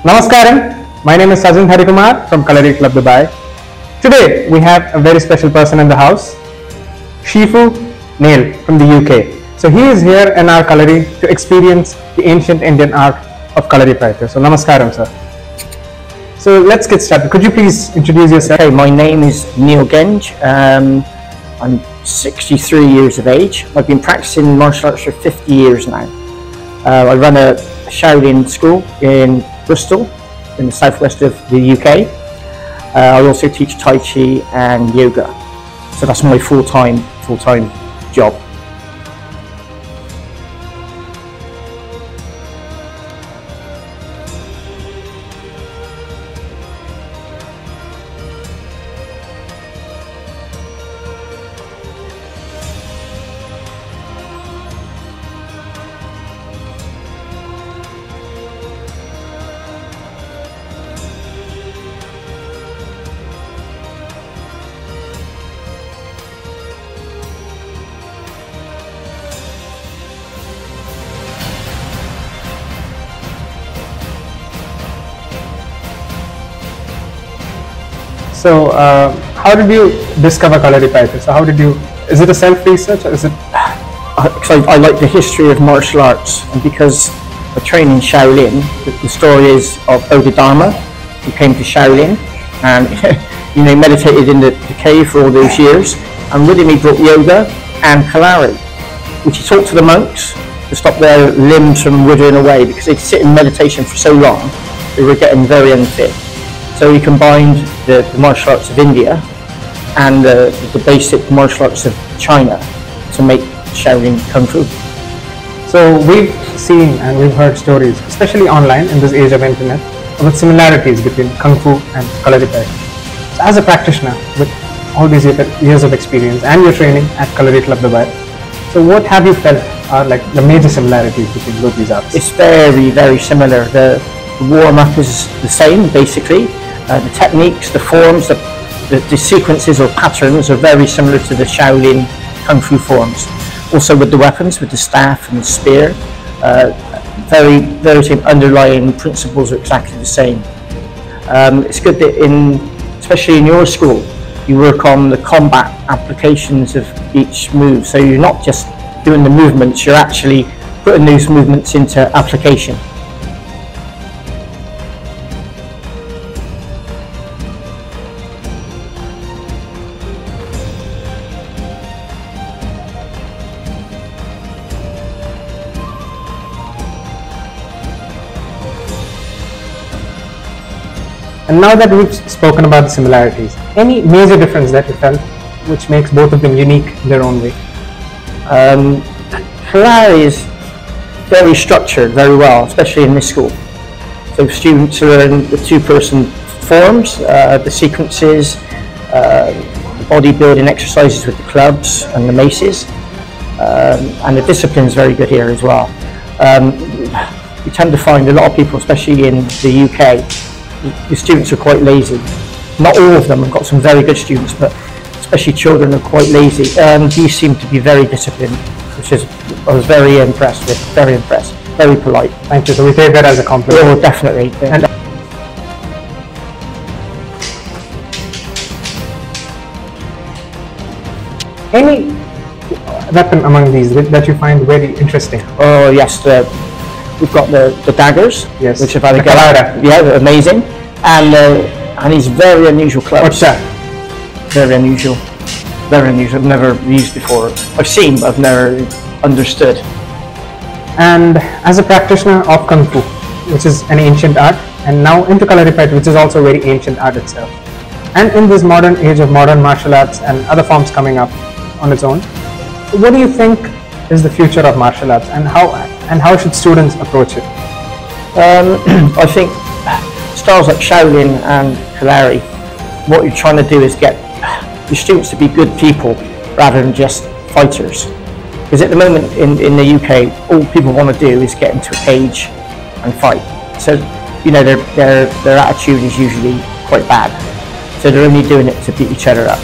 Namaskaram, my name is Sajjan Harikumar from Kalaripayattu Club Dubai. Today we have a very special person in the house, Shifu Nail from the UK. So he is here in our Kalari to experience the ancient Indian art of Kalaripayattu. So Namaskaram, sir. So let's get started. Could you please introduce yourself? Okay, my name is Neil Genge. I'm 63 years of age. I've been practicing martial arts for 50 years now. I run a Shaolin school in Bristol, in the southwest of the UK. I also teach Tai Chi and yoga. So that's my full-time job. So how did you discover Kalaripayattu? So how did you, is it a self-research or is it? I like the history of martial arts, and because I train in Shaolin, the story is of Bodhidharma, who came to Shaolin and meditated in the cave for all those years, and with him he brought yoga and Kalari, which he taught to the monks to stop their limbs from withering away, because they'd sit in meditation for so long they were getting very unfit. So he combined the martial arts of India and the basic martial arts of China to make Shaolin Kung Fu. So we've seen and we've heard stories, especially online in this age of internet, about similarities between Kung Fu and Kalaripayattu. So as a practitioner with all these years of experience and your training at Kalaripayattu Club Dubai, so what have you felt are like the major similarities between both these arts? It's very, very similar. The warm-up is the same, basically. The techniques, the forms, the sequences or patterns are very similar to the Shaolin Kung Fu forms. Also with the weapons, with the staff and the spear, very same underlying principles are exactly the same. It's good that especially in your school, you work on the combat applications of each move. So you're not just doing the movements, you're actually putting those movements into application. And now that we've spoken about the similarities, any major difference that you felt which makes both of them unique in their own way? Kalari is very structured, very well, especially in this school. So students learn the two-person forms, the sequences, the bodybuilding exercises with the clubs and the maces, and the discipline is very good here as well. We tend to find a lot of people, especially in the UK, the students are quite lazy. Not all of them, I've got some very good students, but especially children are quite lazy. These seem to be very disciplined, which I was very impressed with, very impressed, very polite. Thank you, so we take that as a compliment. Oh, definitely. And any weapon among these that you find very interesting? Oh yes, we've got the daggers, yes, which have had a go at. Yeah, they're amazing, and these very unusual clubs. What's that? Very unusual, very unusual. I've never used before. I've seen, but I've never understood. And as a practitioner of Kung Fu, which is an ancient art, and now into Kalaripayattu, which is also a very ancient art itself, and in this modern age of modern martial arts and other forms coming up on its own, what do you think is the future of martial arts, and how should students approach it? I think styles like Shaolin and Kalari, what you're trying to do is get your students to be good people rather than just fighters. Because at the moment in the UK, all people want to do is get into a cage and fight. So their attitude is usually quite bad. So they're only doing it to beat each other up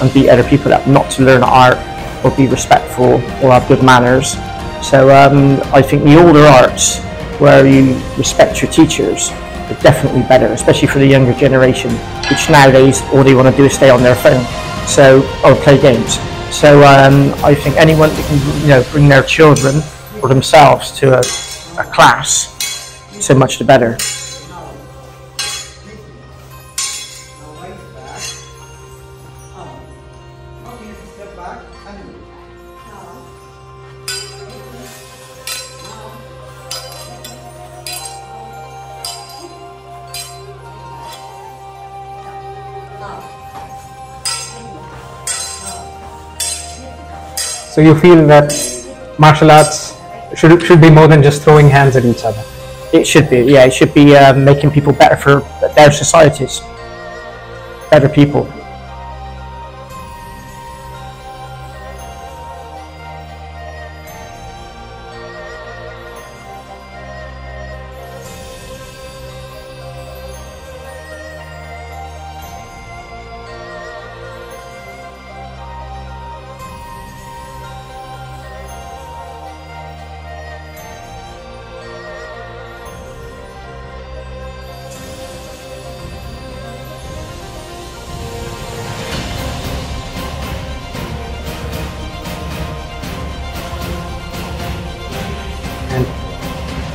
and beat other people up, not to learn art or be respectful or have good manners. So I think the older arts, where you respect your teachers, definitely better, especially for the younger generation, which nowadays all they want to do is stay on their phone, or play games. So I think anyone that can bring their children or themselves to a class, so much the better. So you feel that martial arts should be more than just throwing hands at each other? It should be, yeah. It should be making people better for their societies, better people.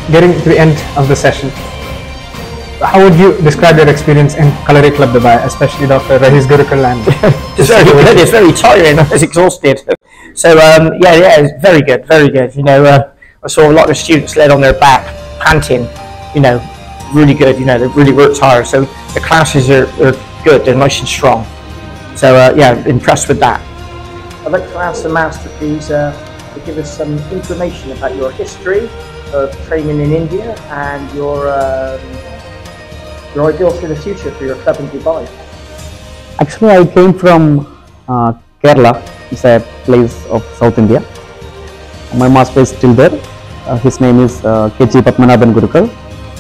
Getting to the end of the session, how would you describe your experience in Kalari Club Dubai, especially Dr. Rahis Gurukul? And it's very good. It's very tiring. I was exhausted. So yeah, it's very good, very good. I saw a lot of students laid on their back, panting. Really good. They really worked hard. So the classes are good. They're nice and strong. So yeah, impressed with that. I'd like to ask the master, please, to give us some information about your history of training in India and your ideals for the future for your club in Dubai. Actually, I came from Kerala. It's a place of South India. My master is still there. His name is K.G. Padmanabhan Gurukul.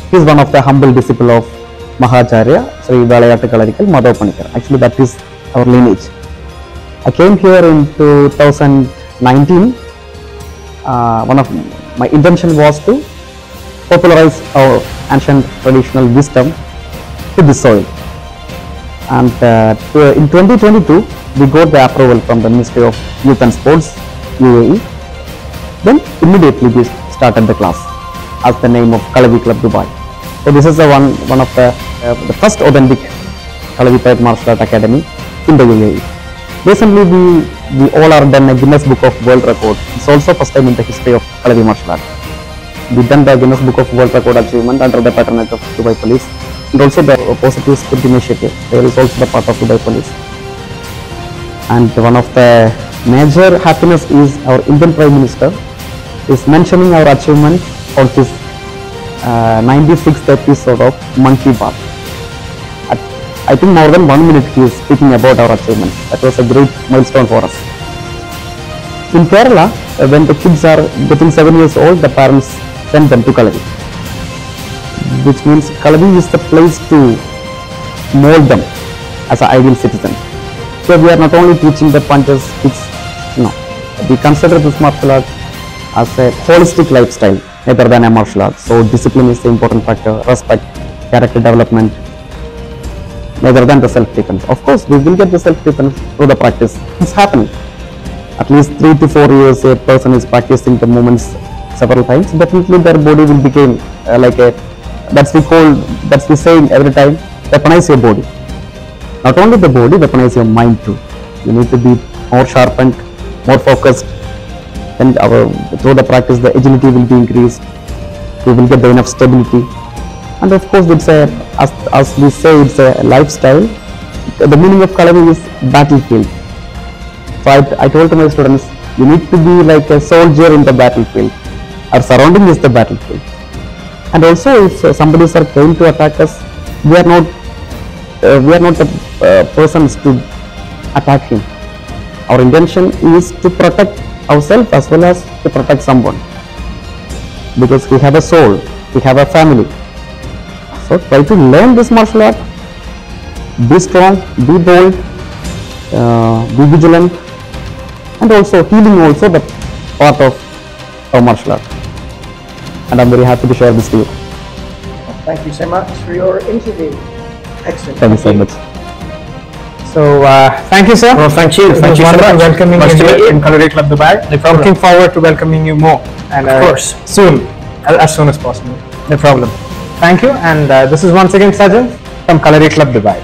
He is one of the humble disciple of Mahacharya Sri Kalaripayattu Kalarikal Madhav Panikar. Actually, that is our lineage. I came here in 2019. One of my intention was to popularize our ancient traditional wisdom to this soil. And in 2022, we got the approval from the Ministry of Youth and Sports, UAE. Then immediately we started the class as the name of Kalari Club Dubai. So this is the one of the first authentic Kalaripayattu Martial Art Academy in the UAE. Recently, we all are done a Guinness Book of World Record. It's also first time in the history of Kalari martial art. We done the Guinness Book of World Record achievement under the patronage of Dubai Police, and also the Positive Spirit Initiative. There is also the part of Dubai Police. And one of the major happiness is our Indian Prime Minister is mentioning our achievement on his 96th episode of Monkey Bath. I think more than 1 minute he is speaking about our achievements. That was a great milestone for us. In Kerala, when the kids are getting 7 years old, the parents send them to Kalari. Which means Kalari is the place to mold them as an ideal citizen. So we are not only teaching the punches, kids, we consider this martial art as a holistic lifestyle rather than a martial art. So discipline is the important factor, respect, character development, rather than the self-defense. Of course, we will get the self-defense through the practice. It's happening. At least 3 to 4 years a person is practicing the movements several times. Definitely their body will become that's we saying every time, weaponize your body. Not only the body, weaponize your mind too. You need to be more sharpened, more focused. And through the practice, the agility will be increased. We will get the enough stability. And of course, it's as we say, it's a lifestyle. The meaning of Kalari is battlefield. So I told to my students, you need to be like a soldier in the battlefield. Our surrounding is the battlefield. And also, if somebody is trying to attack us, we are not the persons to attack him. Our intention is to protect ourselves as well as to protect someone. Because we have a soul, we have a family. So try to learn this martial art, be strong, be bold, be vigilant, and also healing also the part of our martial art. And I'm very happy to share this to you. Thank you so much for your interview. Excellent. Thank you so much. So thank you, sir. Well, thank you. It Thank was you so wonderful much. welcoming Nice you to meet here you. in Kalari Club Dubai. No problem. Looking forward to welcoming you more, and Of course. soon, as soon as possible. No problem. Thank you, and this is once again Sajjan from Kalari Club Dubai.